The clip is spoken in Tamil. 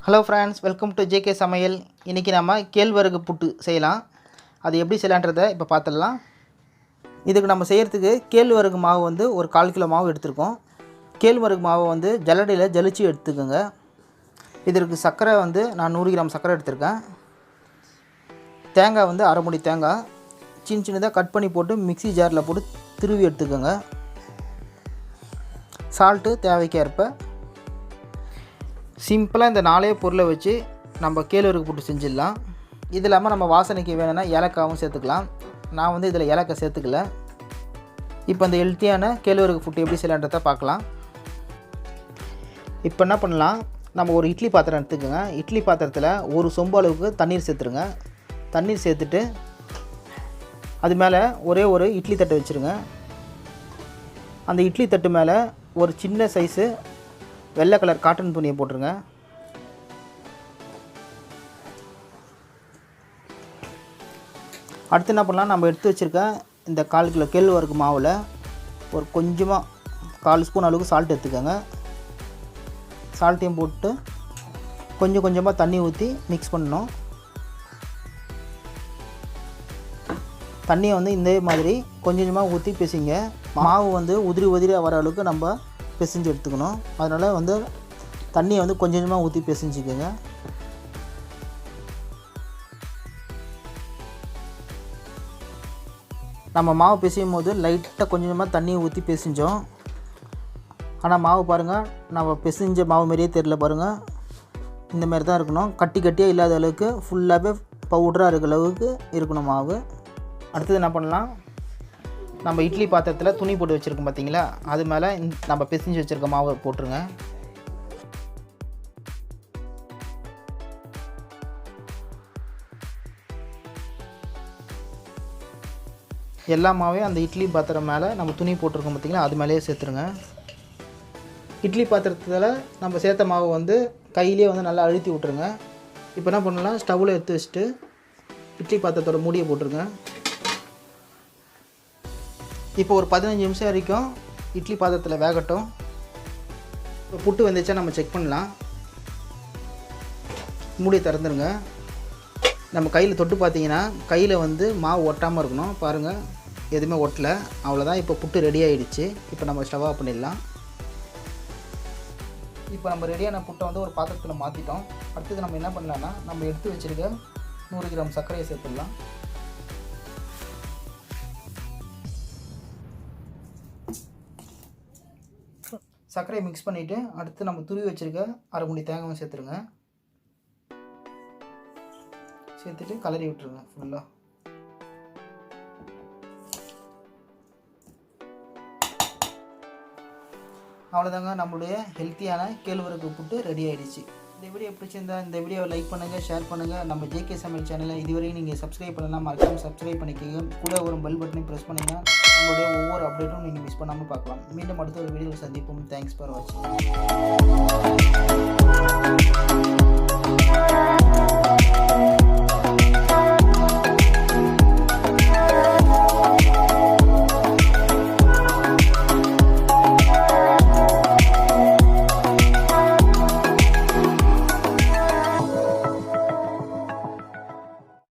Hello friends, welcome to JK சமையல். இன்றைக்கி நம்ம கேழ்வரகு புட்டு செய்யலாம். அது எப்படி செய்யலான்றதை இப்போ பார்த்துடலாம். இதுக்கு நம்ம செய்கிறதுக்கு கேழ்வரகு மாவு வந்து ஒரு 1/4 கிலோ மாவு எடுத்துருக்கோம். கேழ்வரகு மாவை வந்து ஜல்லடையில் ஜலிச்சு எடுத்துக்கோங்க. இதற்கு சர்க்கரை வந்து நான் 100 கிராம் சர்க்கரை எடுத்திருக்கேன். தேங்காய் வந்து அரை முடி தேங்காய் சின்ன சின்னதாக கட் பண்ணி போட்டு மிக்ஸி ஜாரில் போட்டு திருவி எடுத்துக்கோங்க. சால்ட்டு தேவைக்கேற்ப. சிம்பிளாக இந்த 4 பொருளை வச்சு நம்ம கேழ்வரகு புட்டு செஞ்சிடலாம். இது இல்லாமல் நம்ம வாசனைக்கு வேணும்னா ஏலக்காவும் சேர்த்துக்கலாம். நான் வந்து இதில் ஏலக்காய் சேர்த்துக்கல. இப்போ இந்த ஹெல்த்தியான கேழ்வரகு புட்டு எப்படி செய்யலான்றதை பார்க்கலாம். இப்போ என்ன பண்ணலாம், நம்ம ஒரு இட்லி பாத்திரம் எடுத்துக்கோங்க. இட்லி பாத்திரத்தில் ஒரு சொம்பு அளவுக்கு தண்ணீர் சேர்த்துருங்க. தண்ணீர் சேர்த்துட்டு அது மேலே ஒரே ஒரு இட்லி தட்டு வச்சுருங்க. அந்த இட்லி தட்டு மேலே ஒரு சின்ன சைஸு வெள்ளை கலர் காட்டன் துணியை போட்டுருங்க. அடுத்து என்ன பண்ணலாம், நம்ம எடுத்து வச்சுருக்க இந்த 1/4 கிலோ கேழ்வரகு மாவில் ஒரு கொஞ்சமாக 1/4 ஸ்பூன் அளவுக்கு சால்ட் எடுத்துக்கோங்க. சால்ட்டையும் போட்டு கொஞ்சம் கொஞ்சமாக தண்ணி ஊற்றி மிக்ஸ் பண்ணணும். தண்ணியை வந்து இந்த மாதிரி கொஞ்சம் கொஞ்சமாக ஊற்றி பிசைங்க. மாவு வந்து உதிரி உதிரியாக வர அளவுக்கு நம்ம பிசைஞ்சு எடுத்துக்கணும். அதனால் வந்து தண்ணியை வந்து கொஞ்சம் கொஞ்சமாக ஊற்றி பிசைஞ்சிக்கோங்க. நம்ம மாவு பிசையும் போது லைட்டாக கொஞ்சம் கொஞ்சமாக தண்ணியை ஊற்றி பிசைஞ்சோம். ஆனால் மாவு பாருங்கள், நம்ம பிசைஞ்ச மாவு மாரியே தெரியல பாருங்கள். இந்தமாரி தான் இருக்கணும். கட்டி கட்டியாக இல்லாத அளவுக்கு ஃபுல்லாகவே பவுடராக இருக்கிற அளவுக்கு இருக்கணும் மாவு. அடுத்தது என்ன பண்ணலாம், நம்ம இட்லி பாத்திரத்தில் துணி போட்டு வச்சுருக்கோம் பார்த்தீங்களா, அது மேலே நம்ம பிசைஞ்சு வச்சுருக்க மாவை போட்டுருங்க. எல்லா மாவையும் அந்த இட்லி பாத்திரம் மேலே நம்ம துணி போட்டிருக்கோம் பார்த்தீங்களா, அது மேலேயே சேர்த்துருங்க. இட்லி பாத்திரத்தில் நம்ம சேர்த்த மாவு வந்து கையிலே வந்து நல்லா அழுத்தி விட்ருங்க. இப்போ என்ன பண்ணலாம், ஸ்டவ்வில் எடுத்து வச்சுட்டு இட்லி பாத்திரத்தோட மூடியை போட்டுருங்க. இப்போ ஒரு 15 நிமிஷம் வரைக்கும் இட்லி பாத்திரத்தில் வேகட்டும். இப்போ புட்டு வந்துச்சா நம்ம செக் பண்ணலாம். மூடியை திறந்துருங்க. நம்ம கையில் தொட்டு பார்த்தீங்கன்னா கையில் வந்து மாவு ஒட்டாமல் இருக்கணும். பாருங்கள், எதுவுமே ஒட்டலை. அவ்வளோதான். இப்போ புட்டு ரெடி ஆகிடுச்சு. இப்போ நம்ம ஸ்டவ் ஆஃப் பண்ணிடலாம். இப்போ நம்ம ரெடியான புட்டை வந்து ஒரு பாத்திரத்தில் மாற்றிட்டோம். அடுத்தது நம்ம என்ன பண்ணலான்னா, நம்ம எடுத்து வச்சுருக்க 100 கிராம் சர்க்கரையை சேர்த்துடலாம். சர்க்கரையை மிக்ஸ் பண்ணிவிட்டு அடுத்து நம்ம துருவி வச்சுருக்க அரை முடி தேங்காயும் சேர்த்துருங்க. சேர்த்துட்டு கலரி விட்டுருங்க ஃபுல்லாக. அவ்வளோதாங்க, நம்மளுடைய ஹெல்த்தியான கேழ்வரகு புட்டு ரெடி ஆகிடுச்சு. இந்த வீடியோ பிடிச்சிருந்தா இந்த வீடியோவை லைக் பண்ணுங்கள், ஷேர் பண்ணுங்கள். நம்ம ஜேகே சமையல் சேனலை இதுவரையும் நீங்கள் சப்ஸ்கிரைப் பண்ணலாம், மறக்காமல் சப்ஸ்கிரைப் பண்ணிக்கோங்க. கூட ஒரு பெல் பட்டனை ப்ரெஸ் பண்ணிங்கன்னா நம்மளுடைய ஒவ்வொரு அப்டேட்டும் நீங்கள் மிஸ் பண்ணாமல் பார்க்கலாம். மீண்டும் அடுத்த ஒரு வீடியோவில் சந்திப்போம். தேங்க்ஸ் ஃபார் வாட்சிங்.